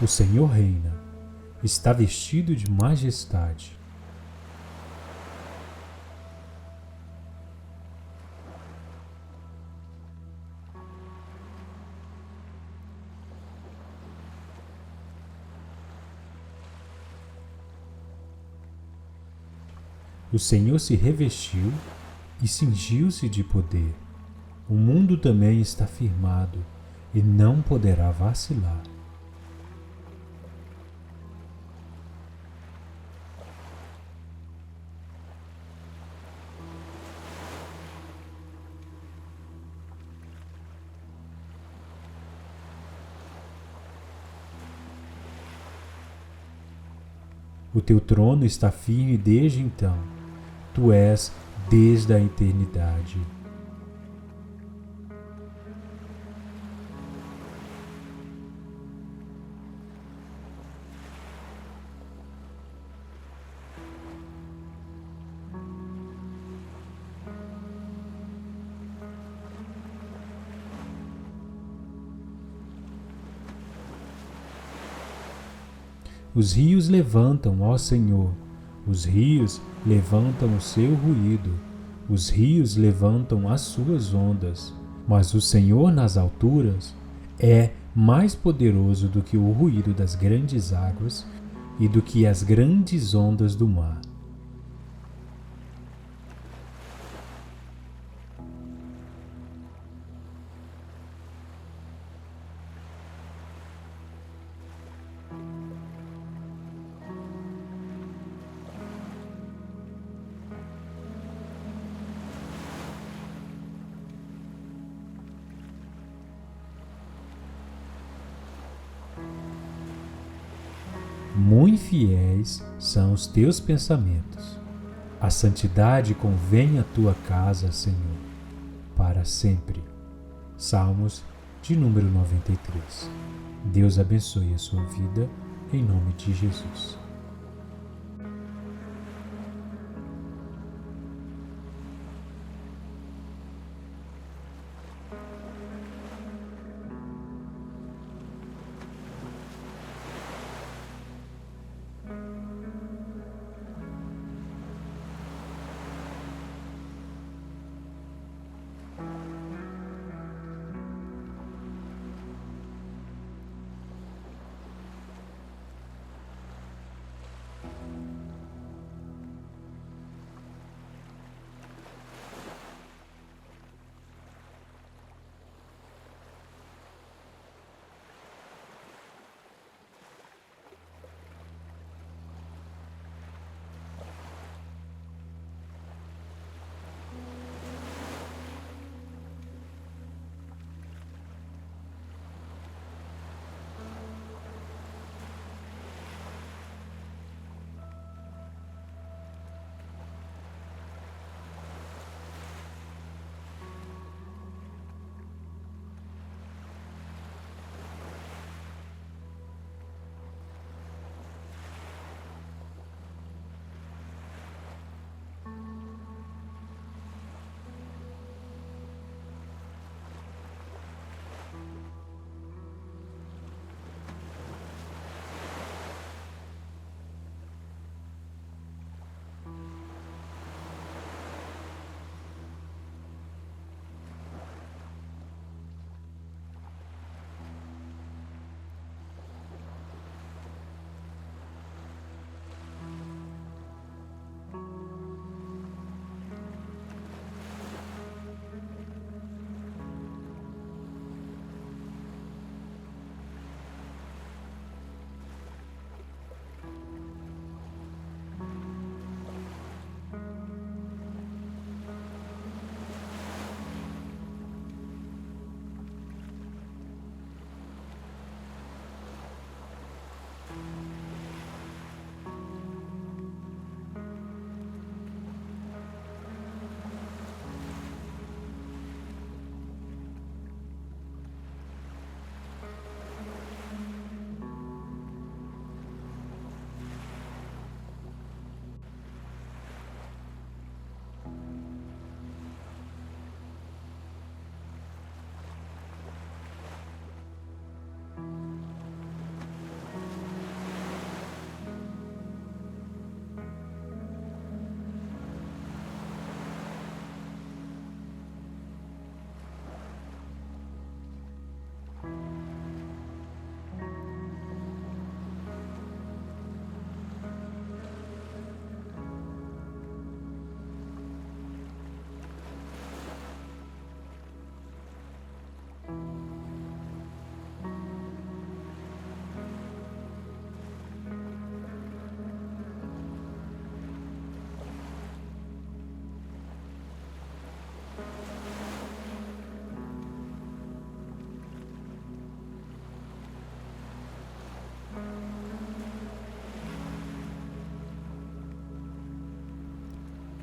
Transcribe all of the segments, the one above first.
O Senhor reina, está vestido de majestade. O Senhor se revestiu e cingiu-se de poder. O mundo também está firmado e não poderá vacilar. O teu trono está firme desde então. Tu és desde a eternidade. Os rios levantam, ó Senhor, os rios levantam o seu ruído, os rios levantam as suas ondas, mas o Senhor nas alturas é mais poderoso do que o ruído das grandes águas e do que as grandes ondas do mar. Muito fiéis são os teus pensamentos. A santidade convém à tua casa, Senhor, para sempre. Salmos de número 93. Deus abençoe a sua vida, em nome de Jesus.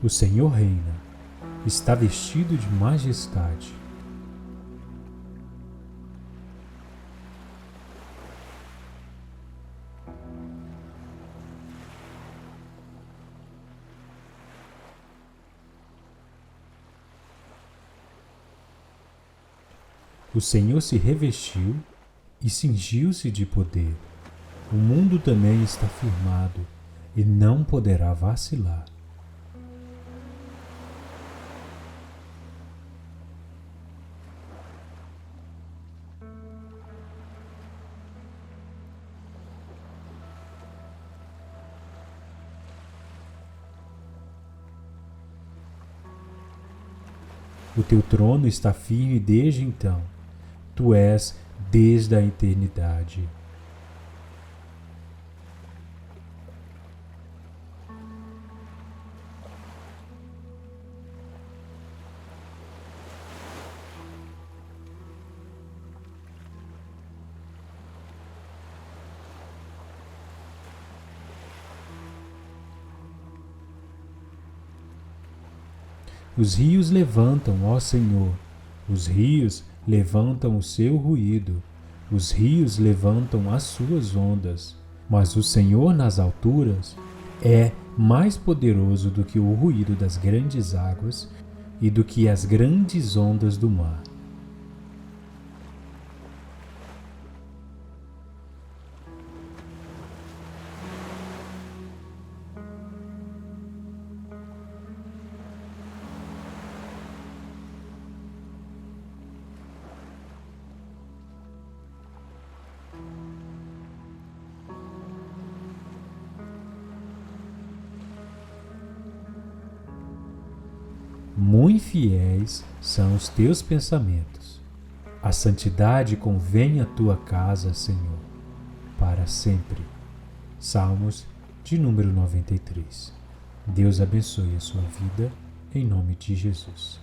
O Senhor reina, está vestido de majestade. O Senhor se revestiu e cingiu-se de poder. O mundo também está firmado e não poderá vacilar. O teu trono está firme desde então. Tu és desde a eternidade. Os rios levantam, ó Senhor, os rios levantam o seu ruído, os rios levantam as suas ondas, mas o Senhor nas alturas é mais poderoso do que o ruído das grandes águas e do que as grandes ondas do mar. Muito fiéis são os teus pensamentos. A santidade convém à tua casa, Senhor, para sempre. Salmos de número 93. Deus abençoe a sua vida, em nome de Jesus.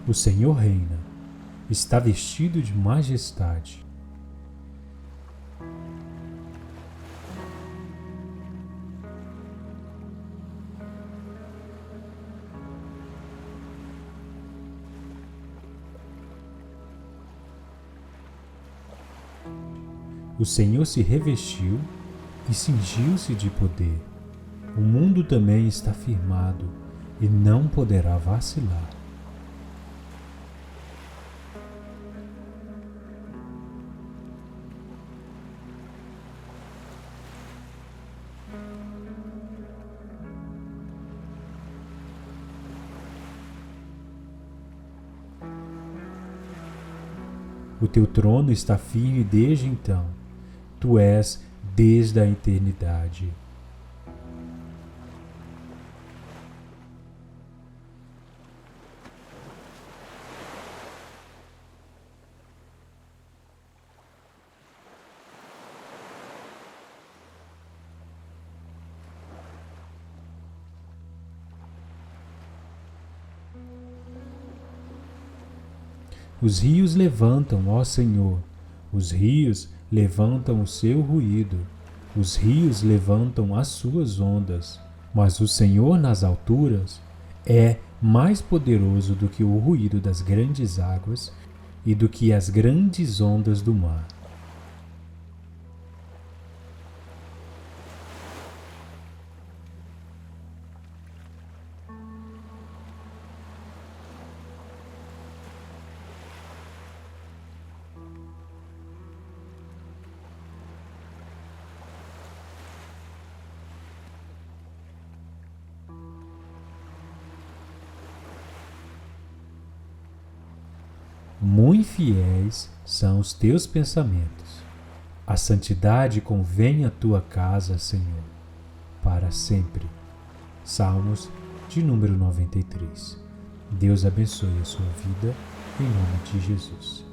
O Senhor reina, está vestido de majestade. O Senhor se revestiu e cingiu-se de poder. O mundo também está firmado e não poderá vacilar. O teu trono está firme desde então. Tu és desde a eternidade. Os rios levantam, ó Senhor, os rios levantam o seu ruído, os rios levantam as suas ondas, mas o Senhor nas alturas é mais poderoso do que o ruído das grandes águas e do que as grandes ondas do mar. Muito fiéis são os teus pensamentos. A santidade convém à tua casa, Senhor, para sempre. Salmos de número 93. Deus abençoe a sua vida, em nome de Jesus.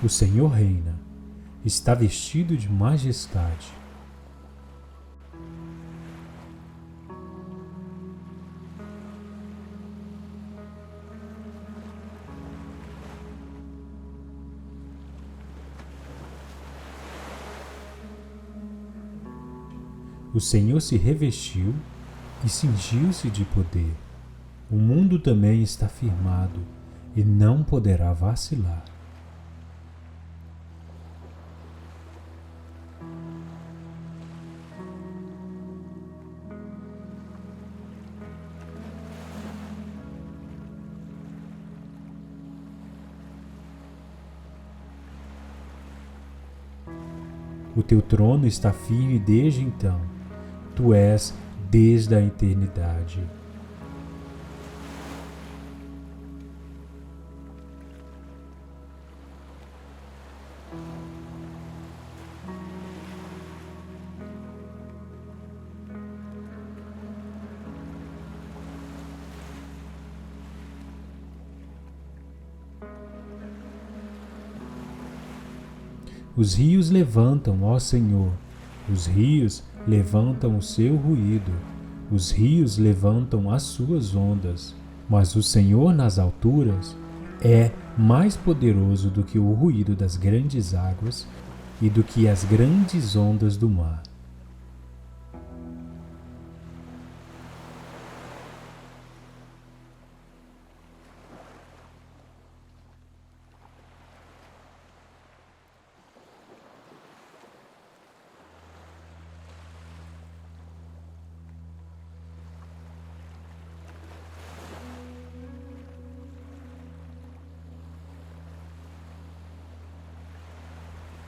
O Senhor reina, está vestido de majestade. O Senhor se revestiu e cingiu-se de poder. O mundo também está firmado e não poderá vacilar. O teu trono está firme desde então. Tu és desde a eternidade. Os rios levantam, ó Senhor, os rios levantam o seu ruído, os rios levantam as suas ondas, mas o Senhor nas alturas é mais poderoso do que o ruído das grandes águas e do que as grandes ondas do mar.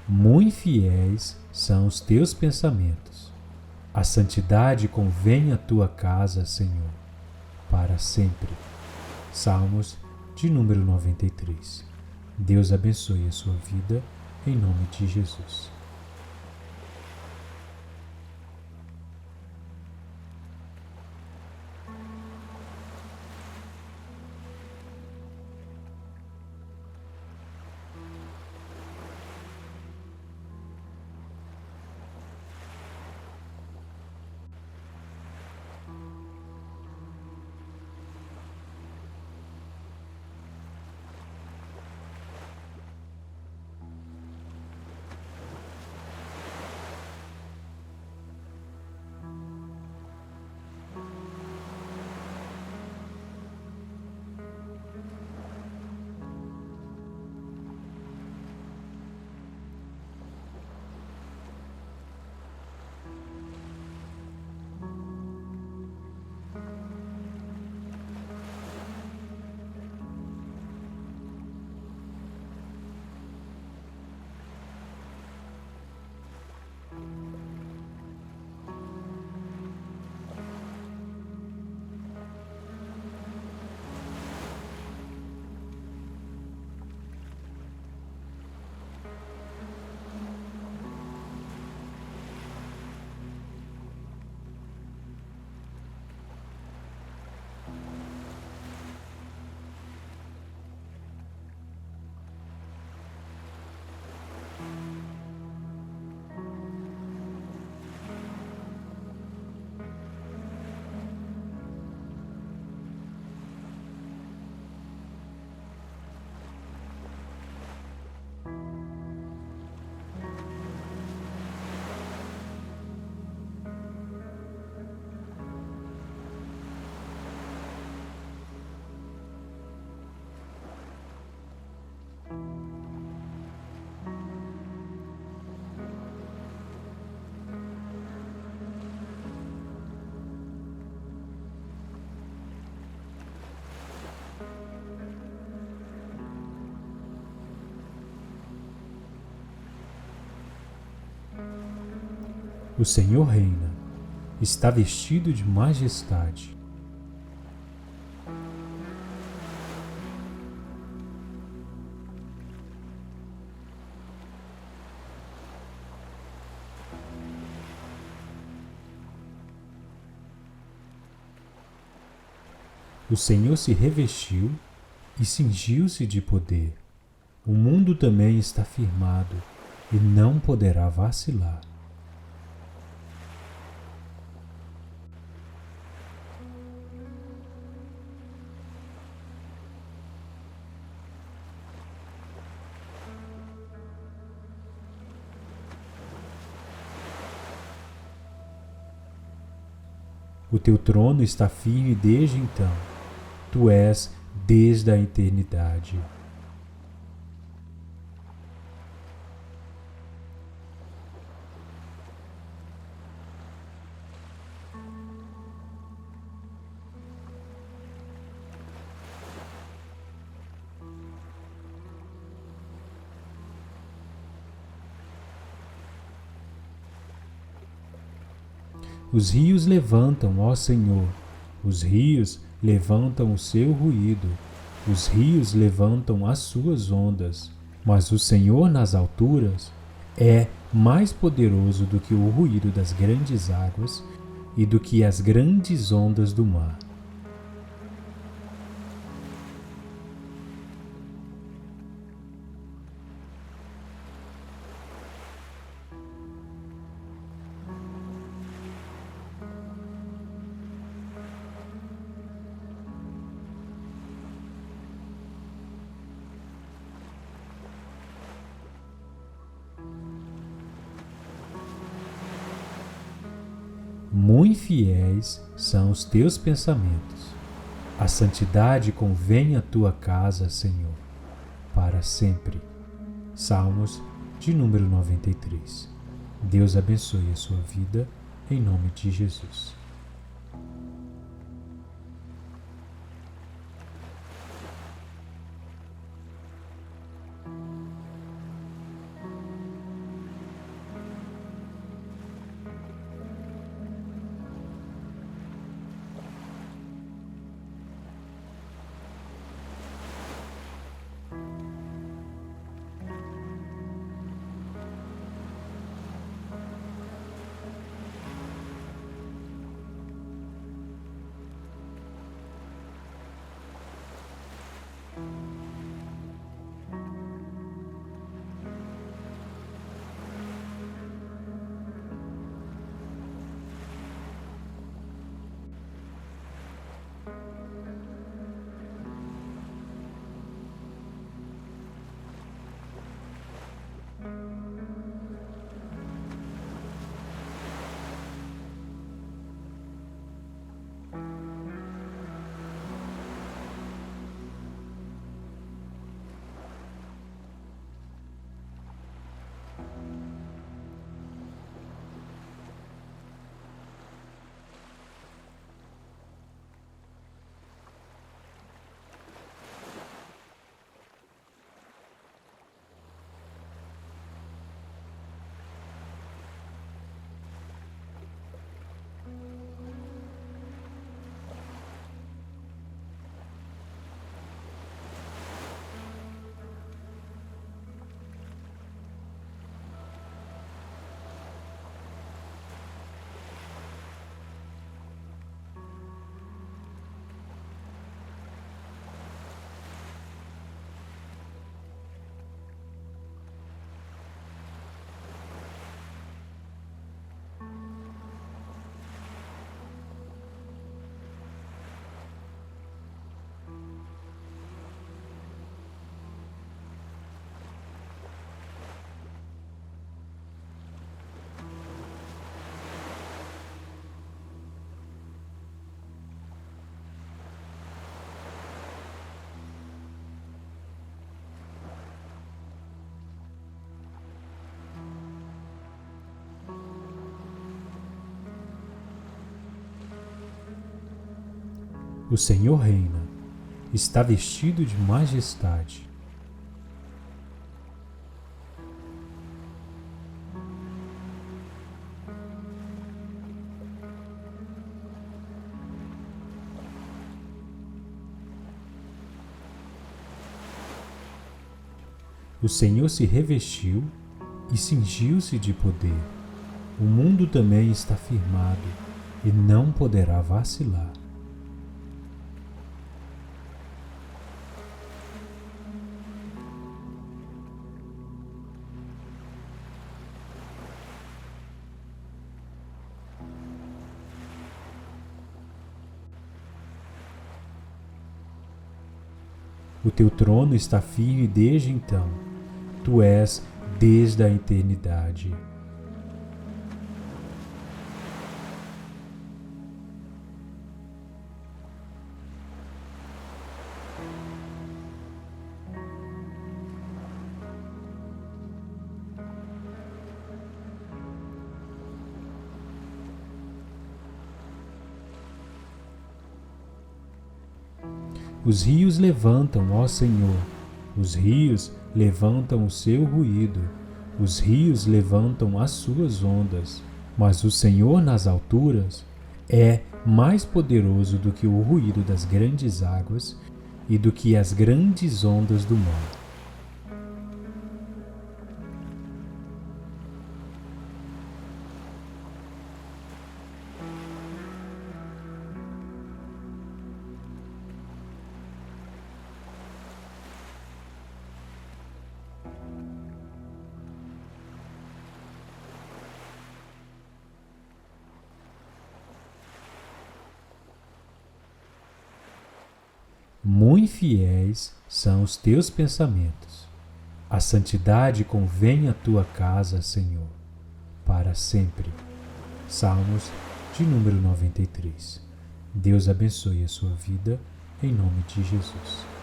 Muito fiéis são os teus pensamentos. A santidade convém à tua casa, Senhor, para sempre. Salmos de número 93. Deus abençoe a sua vida, em nome de Jesus. O Senhor reina, está vestido de majestade. O Senhor se revestiu e cingiu-se de poder. O mundo também está firmado e não poderá vacilar. O teu trono está firme desde então. Tu és desde a eternidade. Os rios levantam, ó Senhor, os rios levantam o seu ruído, os rios levantam as suas ondas, mas o Senhor nas alturas é mais poderoso do que o ruído das grandes águas e do que as grandes ondas do mar. Muito fiéis são os teus pensamentos. A santidade convém à tua casa, Senhor, para sempre. Salmos de número 93. Deus abençoe a sua vida, em nome de Jesus. O Senhor reina, está vestido de majestade. O Senhor se revestiu e cingiu-se de poder. O mundo também está firmado e não poderá vacilar. O teu trono está firme desde então. Tu és desde a eternidade. Os rios levantam, ó Senhor, os rios levantam o seu ruído, os rios levantam as suas ondas, mas o Senhor nas alturas é mais poderoso do que o ruído das grandes águas e do que as grandes ondas do mar. Muito fiéis são os teus pensamentos. A santidade convém à tua casa, Senhor, para sempre. Salmos de número 93. Deus abençoe a sua vida, em nome de Jesus.